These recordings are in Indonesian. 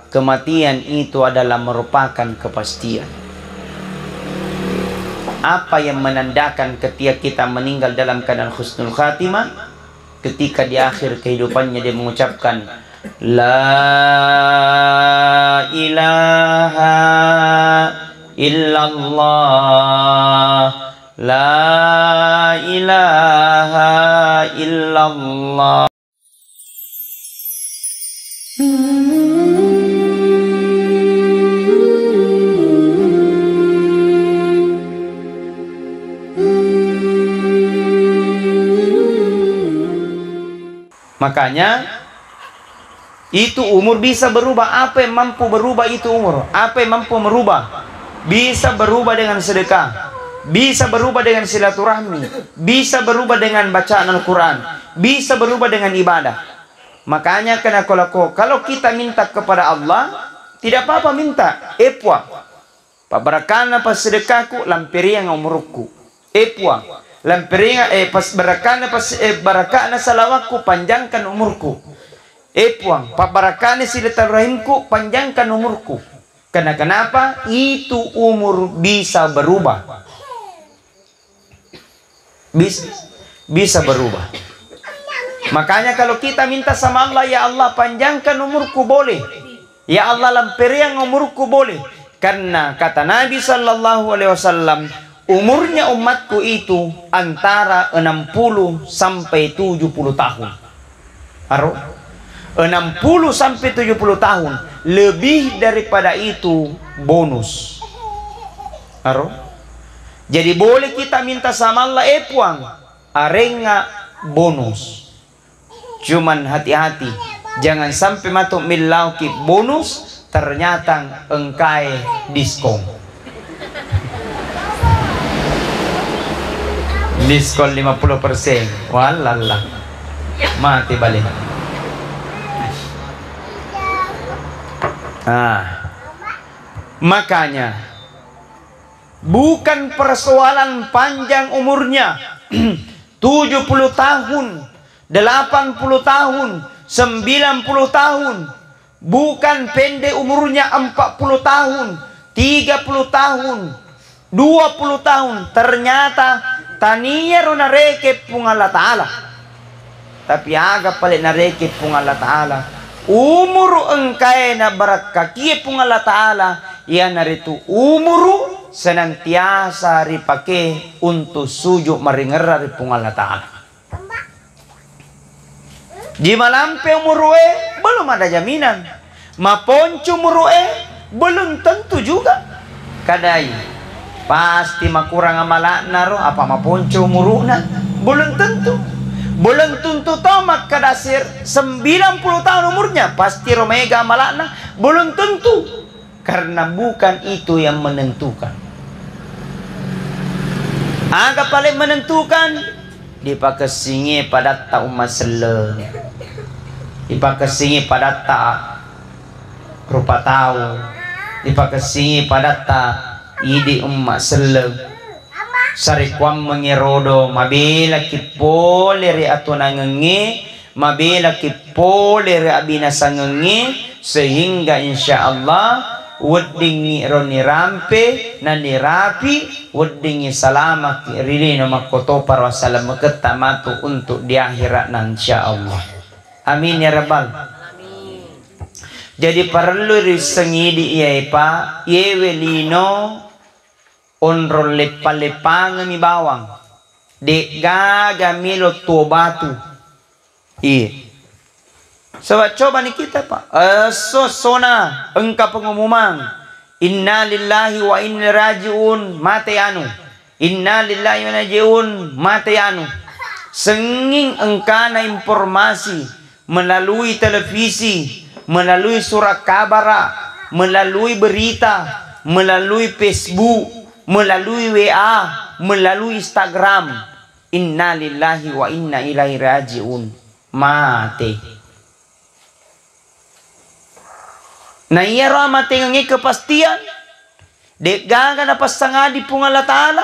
kematian itu adalah merupakan kepastian. Apa yang menandakan ketika kita meninggal dalam keadaan husnul khatimah? Ketika di akhir kehidupannya dia mengucapkan La ilaha illallah, La ilaha illallah. Makanya itu umur bisa berubah. Apa yang mampu berubah itu umur? Apa yang mampu merubah? Bisa berubah dengan sedekah, bisa berubah dengan silaturahmi, bisa berubah dengan bacaan Al-Quran, bisa berubah dengan ibadah. Makanya kalau kita minta kepada Allah, tidak apa-apa minta. Epwa pabarakana pas sedekahku lampiriang umurku. Epwa lampiriang pas barakana salawatku, panjangkan umurku. Epwa pabarakana silaturahimku, panjangkan umurku. Karena kenapa? Itu umur bisa berubah. Bisa berubah. Makanya kalau kita minta sama Allah, ya Allah panjangkan umurku, boleh. Ya Allah lampiriang umurku, boleh. Karena kata Nabi sallallahu alaihi wasallam, umurnya umatku itu antara 60 sampai 70 tahun. 60 sampai 70 tahun. Lebih daripada itu bonus. Jadi boleh kita minta sama Allah epuang, arenga bonus. Cuman hati-hati, jangan sampai matuk milauki bonus, ternyata engkai diskon. Diskon 50%. Walala. Mati balik. Makanya bukan persoalan panjang umurnya 70 tahun, 80 tahun, 90 tahun. Bukan pendek umurnya 40 tahun, 30 tahun, 20 tahun. Ternyata tania rona reke pung Allah Ta'ala. Tapi aga paling nareke pung Allah Ta'ala. Umur engkai na barakaki pung Allah Ta'ala. Ia naritu umuru senantiasa ripake untuk sujud maringera pung Allah Ta'ala. Di malampe umurue belum ada jaminan. Maponcu umurue belum tentu juga. Kadai pasti makurang amalakna ro apa maponcu umuruna belum tentu. Belum tentu tamat kadasir 90 tahun umurnya pasti romega amalakna belum tentu. Karena bukan itu yang menentukan. Agak paling menentukan dipakesingi pada ta umat sele, dipakesingi pada ta rupa tahu, dipakesingi pada ta ide umat sele. Sarikwam mengirodo mabela kipole re atunangenge, mabela kipole re abinasangenge, sehingga insyaallah weddingi roni rampe nani rapi weddingi salama ririno makoto para wasalam ketamatu untuk di akhirat insyaallah. Amin ya rabbal. Jadi perlu risengidi iya pa yewe lino onro lepa-lepang mi bawang de gaga milo tuo batu. Iya. Sebab coba nih kita pak, sona engkau pengumuman inna lillahi wa inna rajiun mate anu, inna lillahi wa inna rajiun mate anu. Senging engkana informasi melalui televisi, melalui surat kabar, melalui berita, melalui Facebook, melalui WA, melalui Instagram. Inna lillahi wa inna ilaihi rajiun mate. Nah iya rahmat tengengi kepastian dek gaga na pasangadi pung Allah Ta'ala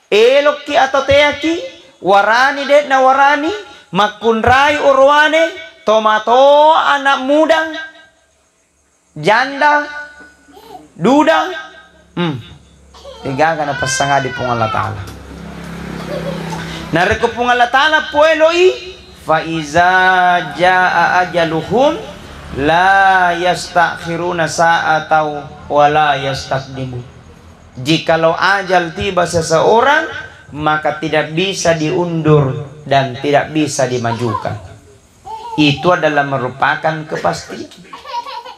elok ki atau teaki warani dek na warani makunrai urwane tomato anak mudang janda, duda, tiga kana pasanga di pung Allah Ta'ala. Nareko pung Allah Ta'ala poeloi, fa iza jaa ajaluhum la yastakhiruna sa'atau wa la yastaqdimun. Jikalau ajal tiba seseorang, maka tidak bisa diundur dan tidak bisa dimajukan. Itu adalah merupakan kepastian.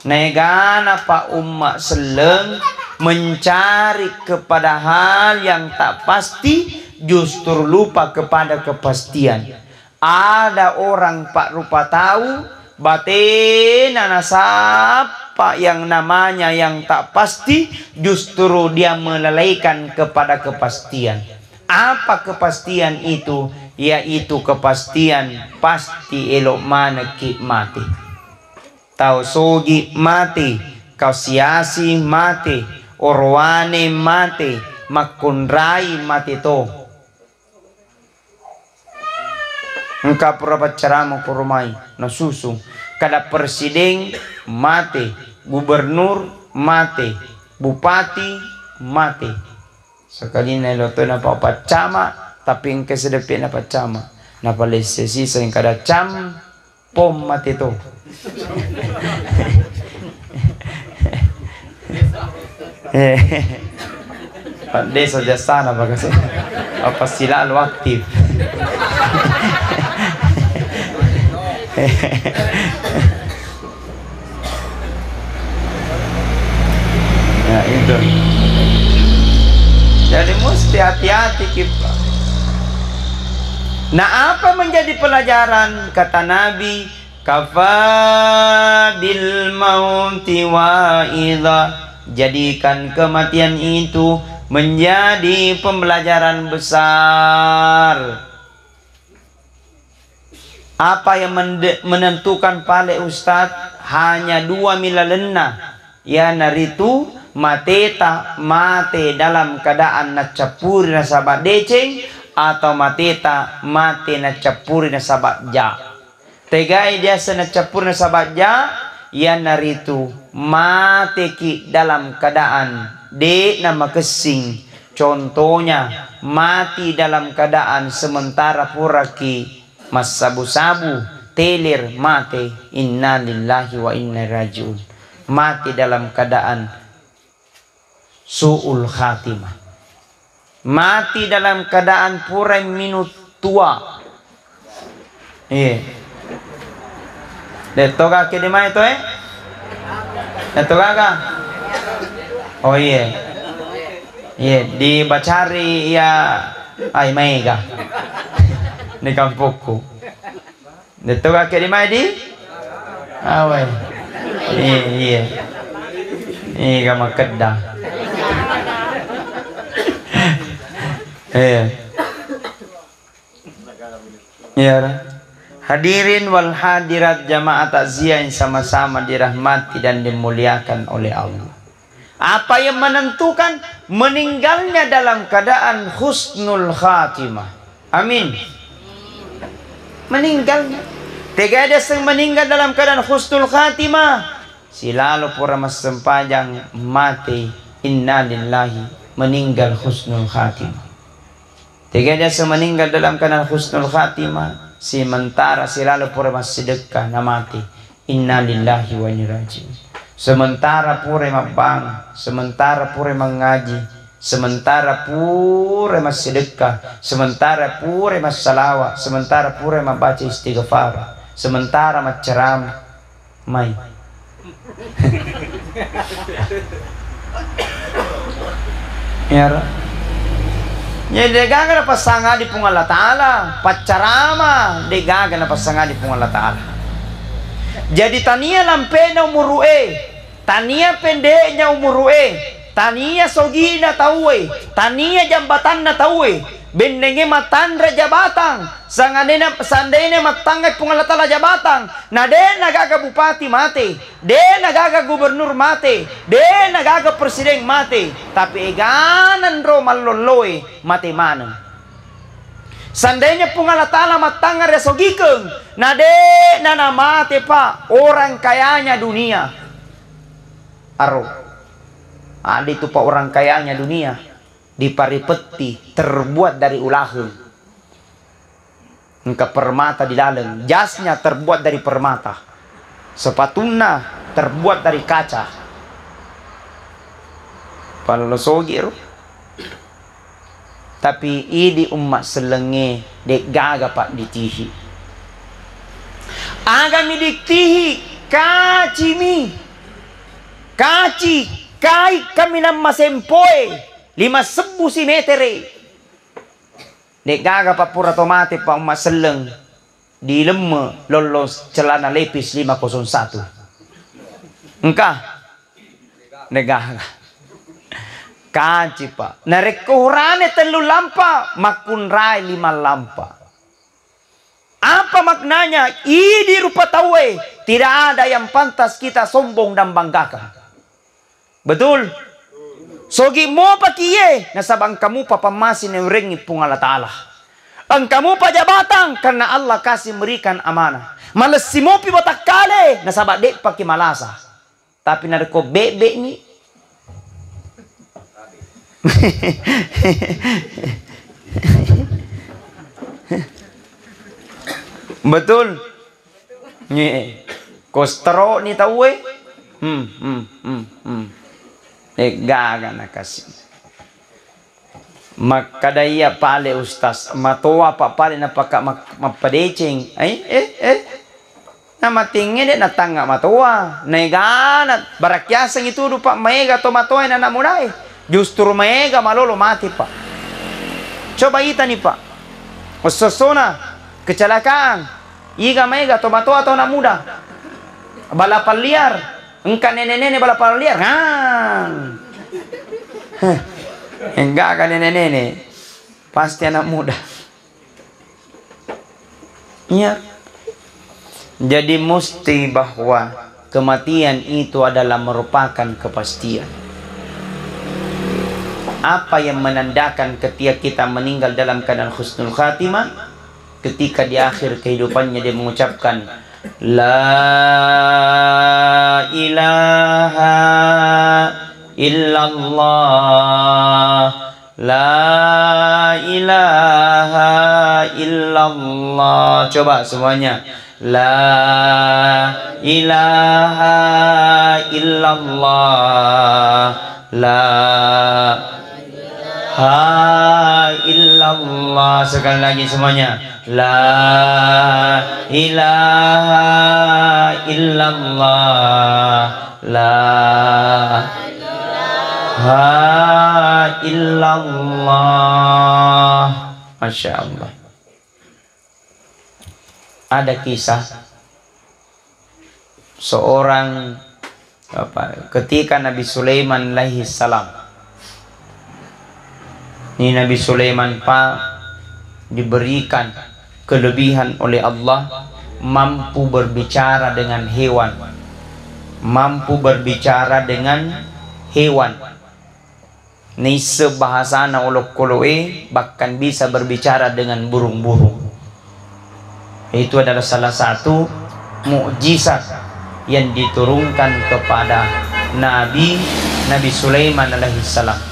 Negana pa umat seleng mencari kepada hal yang tak pasti, justru lupa kepada kepastian. Ada orang pak rupa tahu batina nasapa yang namanya yang tak pasti, justru dia melalaikan kepada kepastian. Apa kepastian itu? Yaitu kepastian pasti elok mana ki mati. Tau sogi mati, kau siasi mati, orwane mati, makunrai mati to. Engkau pura ceramah kurumai nasusu. Kada presiden mati, gubernur mati, bupati mati. Sekali nelo to na papacama, tapi engke sedepi na pacama. Na palesesi sa kada cam pom mati to. Desa jasana ba kasi? Apa sila lo aktif? Ya itu. Jadi mesti hati-hati kita. Nah, apa menjadi pelajaran? Kata Nabi, kafa bil mauti wa idza. Jadikan kematian itu menjadi pembelajaran besar. Apa yang menentukan pale Ustadz? Hanya dua milalena. Ya naritu mateta mate dalam keadaan nacapuri na sabat deceng, atau mateta mate nacapuri na sabat ja. Tegai dia senacapuri na sabat ja, ya naritu mate ki dalam keadaan de nama kesing. Contohnya mati dalam keadaan sementara puraki mas sabu-sabu teler mati, inna lillahi wa inna rajiun. Mati dalam keadaan su'ul khatimah, mati dalam keadaan pura minut tua. Detoga ke di mana itu Detoga ka? Oh iya. Di Bacari ya ay mega. Di kampungku. Detoga ke di mana di? Away. Iya. Iya makedang. Ya. Hadirin wal hadirat jamaah takziah yang sama-sama dirahmati dan dimuliakan oleh Allah. Apa yang menentukan meninggalnya dalam keadaan husnul khatimah? Amin. Meninggalnya. Tiga ada yang meninggal dalam keadaan husnul khatimah. Silalu pura mas sempajang mati, inna lillahi, meninggal husnul khatimah. Tiga ada yang meninggal dalam keadaan husnul khatimah. Sementara silalu pura mas sedekah na mati, inna lillahi wa inna rajiun. Sementara pura mabang, sementara pura mengaji, sementara pura mas sedekah, sementara pura mas salawat, sementara pura membaca istighfar, sementara mas ceramah, mai. Ya. Ya degaga na pasanga di pung Allah Ta'ala, pacarama degaga na pasanga di pung Allah Ta'ala. Jadi tania lampena umurue, tania pendeknya umurue, tania sogina tauwe, tania jambatan na tauwe, bendenge matandra jabatan, sandene matangga pung Allah Ta'ala jabatan, na de nagaga bupati mati, de nagaga gubernur mati, de nagaga presiden mati, tapi eganan ro maloloy mati mana. Sandainya pung Allah Ta'ala matangga resogikeng, na de nana mati pa orang kayanya dunia. aro. Ada itu pak orang kayanya dunia di paripeti terbuat dari ulahun. Engka permata di dalam, jasnya terbuat dari permata, sepatunya terbuat dari kaca. Palosogir. Tapi ini umat selenge dek gaga pak ditihi. Agami diktihi kacimi. Kaci kai kami nama sempoe 5.000 metere. Dek gaga pak pura tomate pak umat seleng di lemme lolos celana lepis 501. Engkah dek gaga kaci pak narek kurane telu lampa makun rai 5 lampa. Apa maknanya? Ini rupa tawe tidak ada yang pantas kita sombong dan banggakan. Betul? Sogi mo pakiye nasabang kamu papamasin ng ringi pung Allah Ta'ala. Ang kamu pa jabatan karena Allah kasih memberikan amanah. Malas si mo pi batakale nasabak dek pakimalasa. Tapi narko bebe ni betul. Nye kostro ni tawe. Gaga na kasi. Makadaya pale ustas. Matoa pa pale na paka mapadeching. Na matingin na tanga matoa. Naiganat. Barakyasang ito pa maega to matoa na namunay. Justru maega malolo mati pa. Coba ita ni pa. Ososona. Kecelakaan. Iga maega to matoa to na muda. Balapan liar. Engkau nenek-nenek balapan liar. Enggak kan nenek-nenek. Pasti anak muda. Ya. Jadi mesti bahwa kematian itu adalah merupakan kepastian. Apa yang menandakan ketika kita meninggal dalam keadaan husnul khatimah? Ketika di akhir kehidupannya dia mengucapkan La ilaha illallah, La ilaha illallah. Coba semuanya. La ilaha illallah, La ilaha illallah. Sekali lagi semuanya. La ilaha illallah, La ilaha illallah. Masya Allah. Ada kisah seorang ketika Nabi Sulaiman alaihi salam. Ini Nabi Sulaiman diberikan kelebihan oleh Allah, mampu berbicara dengan hewan, mampu berbicara dengan hewan. Nisa bahasana olok koloe, bahkan bisa berbicara dengan burung-burung. Itu adalah salah satu mukjizat yang diturunkan kepada Nabi Sulaiman alaihi salam.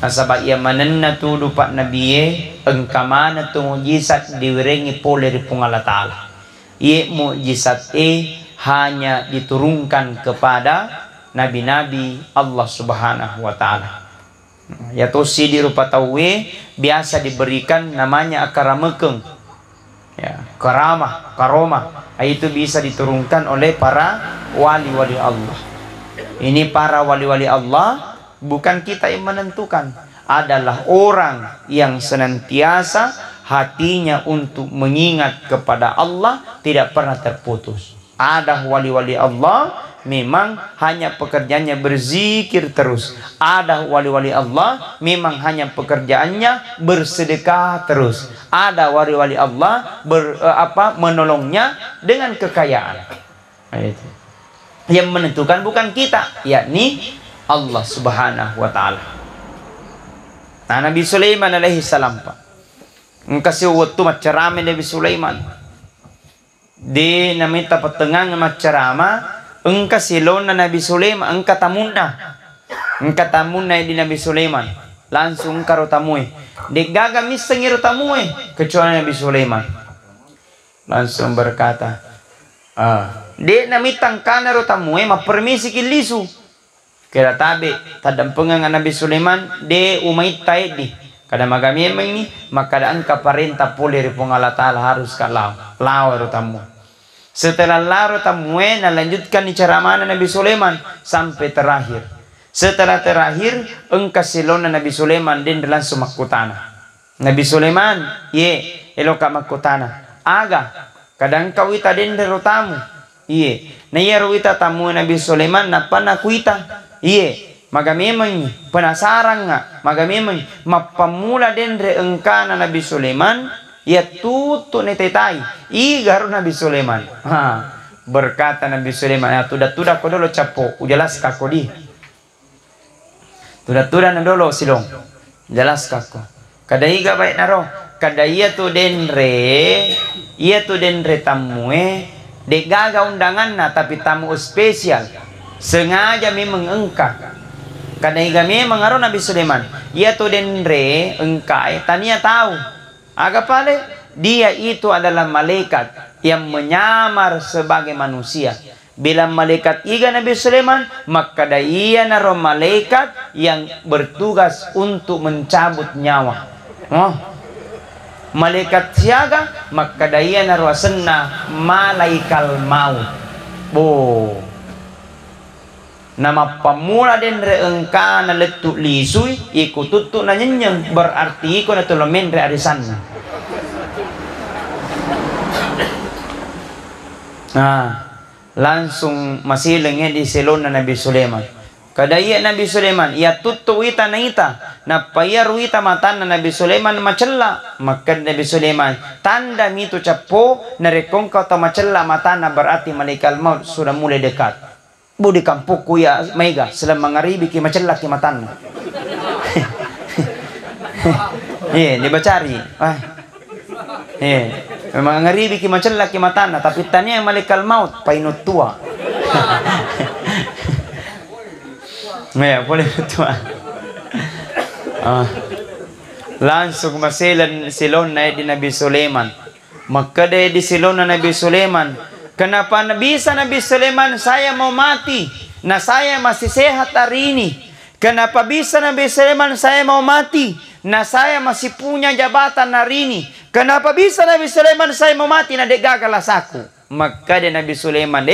Asabak ia manenna tu dupat Nabi engkamana tu mukjizat diwiringi pole ripung Allah Ta'ala. Ia mukjizat hanya diturunkan kepada nabi-nabi Allah Subhanahu wa Ta'ala. Yaitu si di rupa tawe biasa diberikan namanya akaramekeng. Ya, karomah. Itu bisa diturunkan oleh para wali-wali Allah. Ini para wali-wali Allah bukan kita yang menentukan, adalah orang yang senantiasa hatinya untuk mengingat kepada Allah tidak pernah terputus. Ada wali-wali Allah memang hanya pekerjaannya berzikir terus. Ada wali-wali Allah memang hanya pekerjaannya bersedekah terus. Ada wali-wali Allah menolongnya dengan kekayaan. Itu yang menentukan bukan kita, yakni Allah Subhanahu wa Ta'ala. Nah, Nabi Sulaiman alaihi salam kasih waktu macerama Nabi Sulaiman di namita petengah macerama engka silon na Nabi Sulaiman, engka tamunna di Nabi Sulaiman, langsung karo tamue, dek gagamis sengiro tamue, kecuali Nabi Sulaiman, langsung berkata, dek namitang kanaro tamue, mapermisi kilisu, kira tabe, tadampengan Nabi Sulaiman, de umait taedi, kada magami ini, maka daan kaparenta pulih ripong Allah Ta'ala harus kalau lau tamu. Setelah laro tamue, nalanjutkan ni ceramah Nabi Sulaiman sampai terakhir. Setelah terakhir, engka silona Nabi Sulaiman din langsung makutana. Nabi Sulaiman, ye, eloka makutana. Aga, kadang kau ita din tamu. Ye, na iya ita tamu Nabi Sulaiman na panakuita. Ye, maga memang penasaran nga, maga memang mapamula din engka na Nabi Sulaiman. Ya tutu netetai igar Nabi Sulaiman. Berkata Nabi Sulaiman, ya tuda ko dolo capo ujalas kako di. Tuda na dolo silong. Jelas kako. Kadai ga baik naro. Kadai ia tu denre tamue de gaga undangan na tapi tamu spesial. Sengaja memang engka. Kadai ga memang aro Nabi Sulaiman. Ia tu denre engka tania tahu. Aga pale, dia itu adalah malaikat yang menyamar sebagai manusia. Bila malaikat iga Nabi Sulaiman, maka dia naro malaikat yang bertugas untuk mencabut nyawa. Malaikat siaga, maka dia naro senna malaikal maut. Nama pamula den re engka na letuk lisui ikut tutuk na nyenyeng berarti ikut na tolomen re arisan. Langsung masilengnya di selon na Nabi Sulaiman. Kadaya Nabi Sulaiman ia tutu ita na ita na payaru ita matan na Nabi Sulaiman macella, maka Nabi Sulaiman tanda mitu capo na rekongkau ta macella matana berarti malaikal maut sudah mulai dekat. Budi kampukku ya mega selama ngaribi ki macella ki matan. Dibacari. Memang ngaribi ki macella ki matan tapi tanya malaikal maut painut tua. Boleh tua. Langsung masilan silon na di Nabi Sulaiman. Maka dia di silon na Nabi Sulaiman. Kenapa bisa Nabi Sulaiman saya mau mati? Nah saya masih sehat hari ini. Kenapa bisa Nabi Sulaiman saya mau mati? Nah saya masih punya jabatan hari ini. Kenapa bisa Nabi Sulaiman saya mau mati? Nah dek gagalah aku. Maka dia Nabi Sulaiman,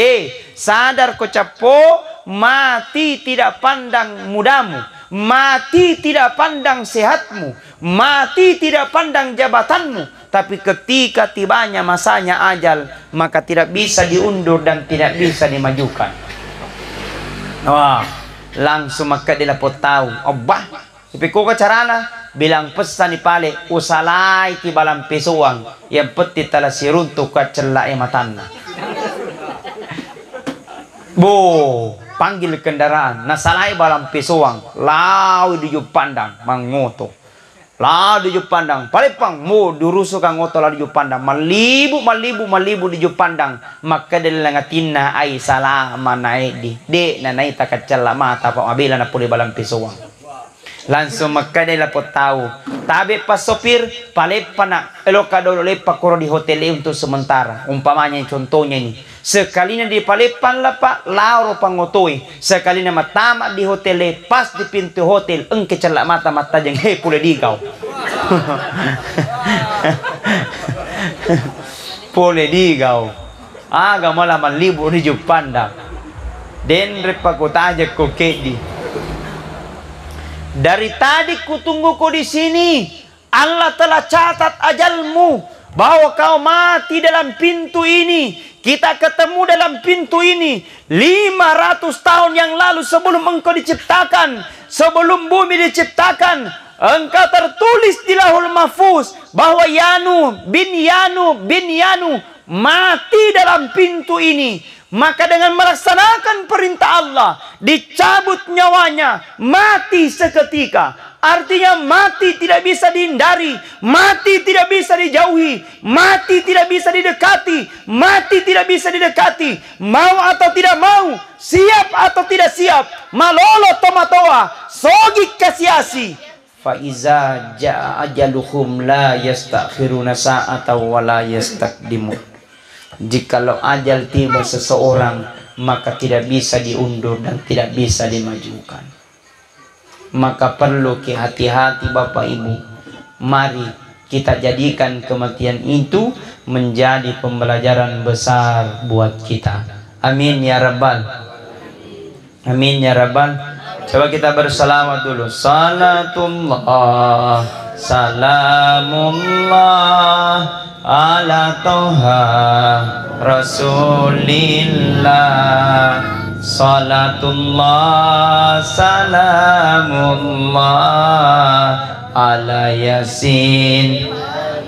sadar ko capo, mati tidak pandang mudamu. Mati tidak pandang sehatmu. Mati tidak pandang jabatanmu. Tapi ketika tibanya masanya ajal, maka tidak bisa diundur dan tidak bisa dimajukan. Langsung maka dia lapot tahu. Tapi kok carana bilang pesan di pale usalai ti balam pesuang yang peti tala siruntuk ka celai matanna. Panggil kendaraan nasalai balam pesuang lau di pandang mangoto. Lah di pandang palipang mo duruso kang ngoto la di pandang malibu di pandang maka dala ngatina ay salama naedi de na naita kacala mata pa mabila na puli balang pisuwang langsung maka dala po tahu tabi pas sopir palipan na elokado lepa kuro di hotel untuk sementara umpamanya contohnya ini sekali na di palipan la pa lauro pangotoy sekali na matama di hotel pas di pintu hotel ang kacala mata jeng puli digaw. Pole digaw aga malaman libo di Jupanda den repakutaja ko kedi dari tadi kutunggu ko di sini Allah telah catat ajalmu bahwa kau mati dalam pintu ini. Kita ketemu dalam pintu ini 500 tahun yang lalu sebelum engkau diciptakan, sebelum bumi diciptakan. Engkau tertulis di Lauhul Mahfuz bahwa Yanu bin Yanu mati dalam pintu ini. Maka dengan melaksanakan perintah Allah, dicabut nyawanya, mati seketika. Artinya mati tidak bisa dihindari, mati tidak bisa dijauhi, mati tidak bisa didekati, mati tidak bisa didekati. Mau atau tidak mau, siap atau tidak siap, malolo tomatoa, sogik kasiasi. Fa iza jaa ajaluhum la yastakhiruna sa'atan wa la yastaqdimun. Jikalau ajal tiba seseorang, maka tidak bisa diundur dan tidak bisa dimajukan. Maka perlu hati-hati Bapak Ibu. Mari kita jadikan kematian itu menjadi pembelajaran besar buat kita. Amin ya Rabbal. Amin ya Rabbal. Coba kita bersalawat dulu. Salatullah, salamullah ala toha Rasulillah. Salatullah, salamullah ala yasin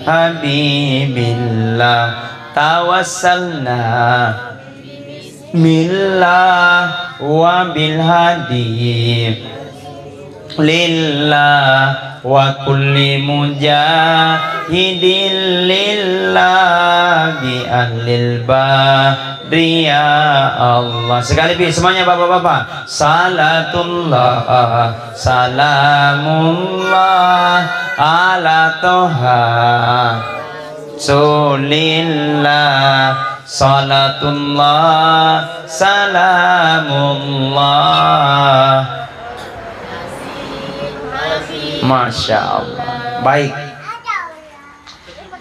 habibillah. Tawassalna billah wa bil hadi lillah wa kulli mujahidin lillah bi ahlil badri ya Allah. Sekali lagi semuanya bapak-bapak. Salatullah, salamullah ala toha Rasulillah. Salatullah, salamullah. Masya Allah. Baik.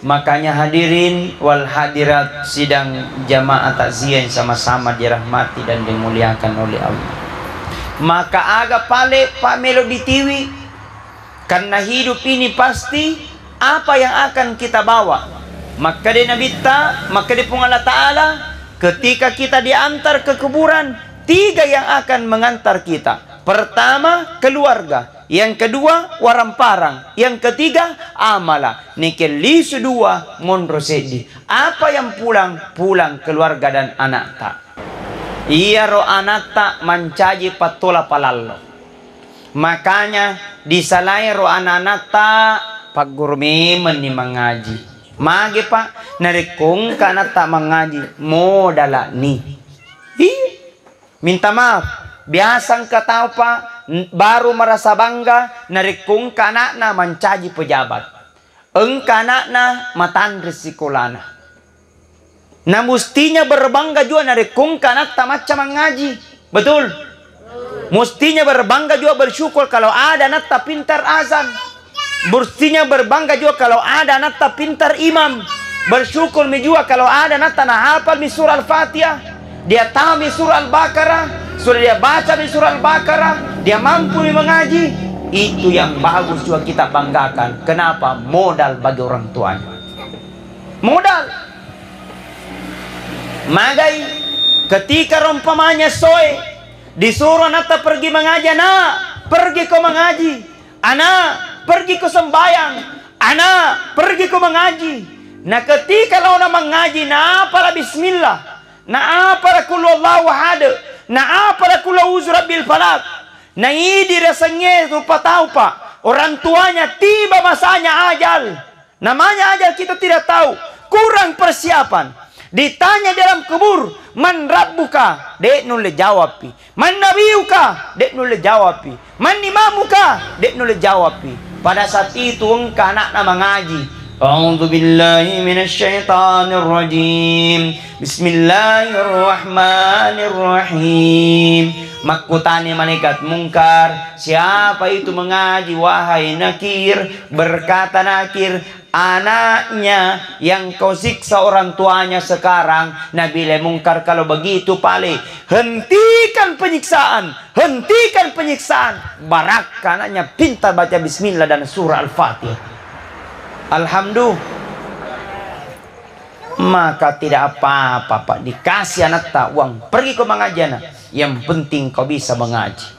Makanya hadirin wal hadirat sidang jamaah takziah yang sama-sama dirahmati dan dimuliakan oleh Allah. Maka aga pale Pak Melo di TV. Karena hidup ini pasti apa yang akan kita bawa. Maka di Nabi maka di Allah Ta'ala, ketika kita diantar ke kuburan, 3 yang akan mengantar kita. Pertama, keluarga. Yang kedua, waramparang. Yang ketiga, amala. Nikeli sedua, monrosedi. Apa yang pulang? Pulang keluarga dan anak tak. Iya ro anak tak mancaji patola palallo. Makanya disalai ro anak tak pak gurme meni mengaji. Mage pak narikung kana tak mengaji modala ni. Minta maaf. Biasang kataw pa baru merasa bangga narikung kana na mancaji pejabat. Engkana na matandri sikolana. Na mustinya berbangga juga narikung kana tak macam mengaji. Betul? Mustinya berbangga juga bersyukur kalau ada anak tak pintar azan. Mestinya berbangga juga kalau ada anak tak pintar imam. Bersyukur juga kalau ada anak tak hafal mi surah Al-Fatihah. Dia tahu mi surah Al-Baqarah. Sudah dia baca mi surah Al-Baqarah. Dia mampu mengaji. Itu yang bagus juga kita banggakan. Kenapa? Modal bagi orang tuanya. Modal. Magai ketika rompamanya soe disuruh anak tak pergi mengaji, anak pergi kau mengaji, anak pergi kau sembayang, anak pergi kau mengaji. Nah ketika launa mengaji, nah apalah bismillah, nah apalah qul huwallahu ahad, nah apalah qul a'udzu birabbil falaq. Nah ini rasanya rupa tahu pak, orang tuanya tiba masanya ajal. Namanya ajal kita tidak tahu, kurang persiapan. Ditanya dalam kubur, man rabbuka? Dek nulle jawapi. Man nabiyuka? Dek nulle jawapi. Man imamuka? Dek nulle jawapi. Pada saat itu engkau anaknya mengaji. A'udzu billahi minasyaitonir rajim. Bismillahirrahmanirrahim. Makutani malaikat mungkar, siapa itu mengaji wahai nakir? Berkata nakir, anaknya yang kau siksa orang tuanya sekarang. Nabi mungkar, kalau begitu pale hentikan penyiksaan, hentikan penyiksaan. Barak anaknya pintar baca bismillah dan surah Al-Fatihah. Alhamdulillah. Maka tidak apa-apa pak, dikasih anak tak uang, pergi ke mengaji anak. Yang penting kau bisa mengaji.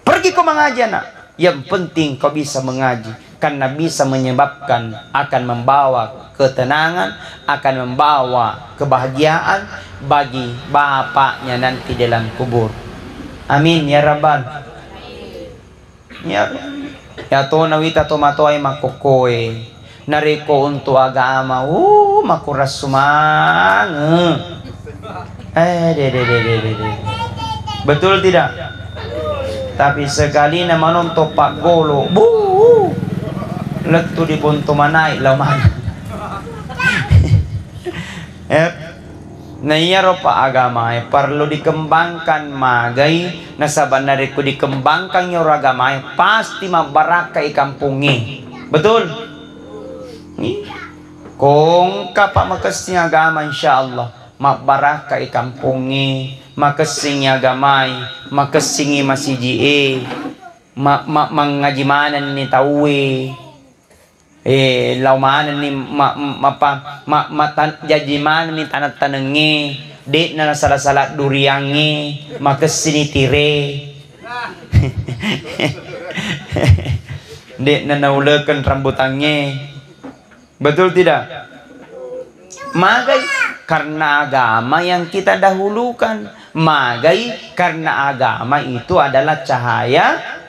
Pergi ke mengaji anak. Yang penting kau bisa mengaji. Karena bisa menyebabkan, akan membawa ketenangan, akan membawa kebahagiaan bagi bapaknya nanti dalam kubur. Amin ya Rabbal. Ya. Ya to nawita to matoy makokoy. Nariko untuk agama. Makuras sumang. Betul tidak? Tapi sekali na manonto Pak Golo, letu di buntu manay laman. Na iya ro pa agama perlu dikembangkan magay nasaban na rin ko dikembangkan yung agama pasti mabaraka ikampungi. Betul? Kung kapa makasing agama insyaallah mabaraka ikampungi, makasing agamay, makasing masiji mangajimanan ni tawe. Laumanan ni jajiman ni tanat-tanengi di na salah-salah duriangi makasini tire di na naulakan rambutannya. Betul tidak? Magay karena agama yang kita dahulukan, magay karena agama itu adalah cahaya.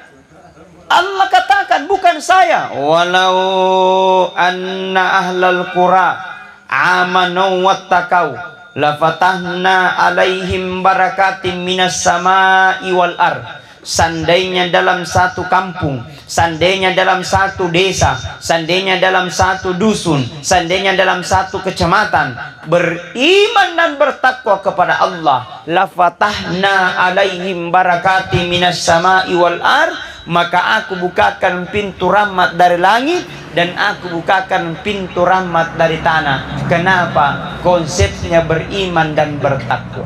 Allah katakan bukan saya. Walau anna ahlal qura amanu wattaqau lafatahna alaihim barakatim minas samai wal ard. Seandainya dalam satu kampung, seandainya dalam satu desa, seandainya dalam satu dusun, seandainya dalam satu kecamatan beriman dan bertakwa kepada Allah, lafatahna alaihim barakatim minas samai wal ard, maka aku bukakan pintu rahmat dari langit dan aku bukakan pintu rahmat dari tanah. Kenapa? Konsepnya beriman dan bertakwa.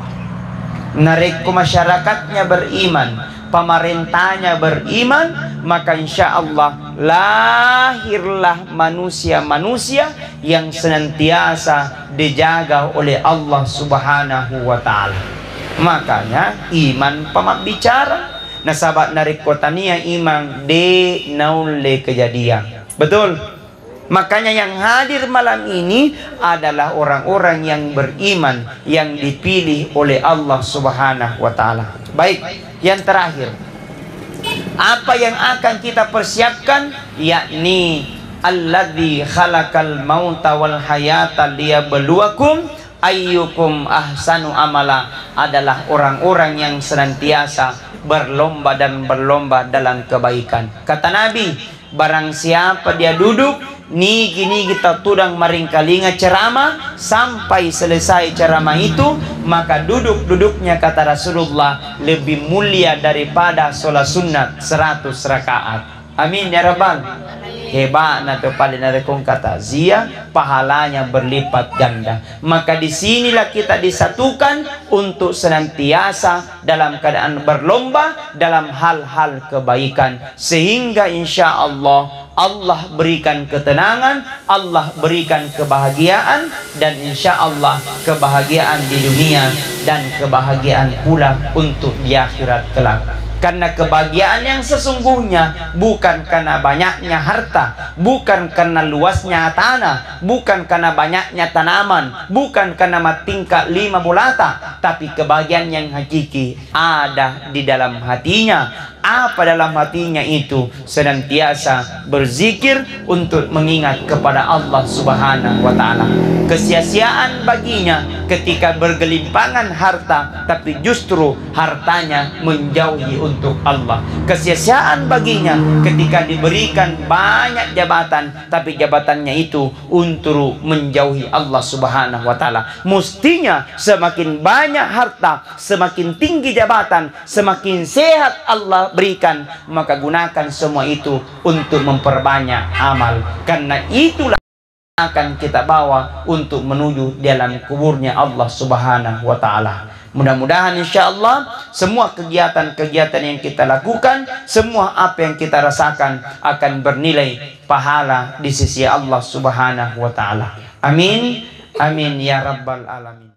Nareko masyarakatnya beriman, pemerintahnya beriman, maka insya Allah lahirlah manusia-manusia yang senantiasa dijaga oleh Allah Subhanahu wa Ta'ala. Makanya iman pamak bicara. Nah sahabat narik kotania imang de naule kejadian. Betul. Makanya yang hadir malam ini adalah orang-orang yang beriman, yang dipilih oleh Allah Subhanahu wa Ta'ala. Baik, yang terakhir, apa yang akan kita persiapkan, yakni alladzi khalaqal mauta wal hayata liyabluwakum ayyukum ahsanu amala, adalah orang-orang yang senantiasa berlomba dan berlomba dalam kebaikan. Kata Nabi, barang siapa dia duduk nigi kita tudang maringkalinga ceramah sampai selesai ceramah itu, maka duduknya kata Rasulullah lebih mulia daripada sholat sunat 100 rakaat. Amin ya rabbal. Hebat na to paling narekong kata zia, pahalanya berlipat ganda. Maka disinilah kita disatukan untuk senantiasa dalam keadaan berlomba dalam hal-hal kebaikan, sehingga insya Allah Allah berikan ketenangan, Allah berikan kebahagiaan, dan insya Allah kebahagiaan di dunia dan kebahagiaan pula untuk di akhirat kelak. Karena kebahagiaan yang sesungguhnya bukan karena banyaknya harta, bukan karena luasnya tanah, bukan karena banyaknya tanaman, bukan karena tingkat 5 bulata, tapi kebahagiaan yang hakiki ada di dalam hatinya. Apa dalam hatinya itu? Senantiasa berzikir untuk mengingat kepada Allah Subhanahu wa Ta'ala. Kesia-siaan baginya ketika bergelimpangan harta tapi justru hartanya menjauhi untuk Allah. Kesia-siaan baginya ketika diberikan banyak jabatan tapi jabatannya itu untuk menjauhi Allah Subhanahu wa Ta'ala. Mestinya semakin banyak harta, semakin tinggi jabatan, semakin sehat Allah berikan, maka gunakan semua itu untuk memperbanyak amal, karena itulah akan kita bawa untuk menuju dalam kuburnya Allah Subhanahu wa Ta'ala. Mudah-mudahan insya Allah semua kegiatan-kegiatan yang kita lakukan, semua apa yang kita rasakan akan bernilai pahala di sisi Allah Subhanahu wa Ta'ala. Amin, amin ya rabbal alamin.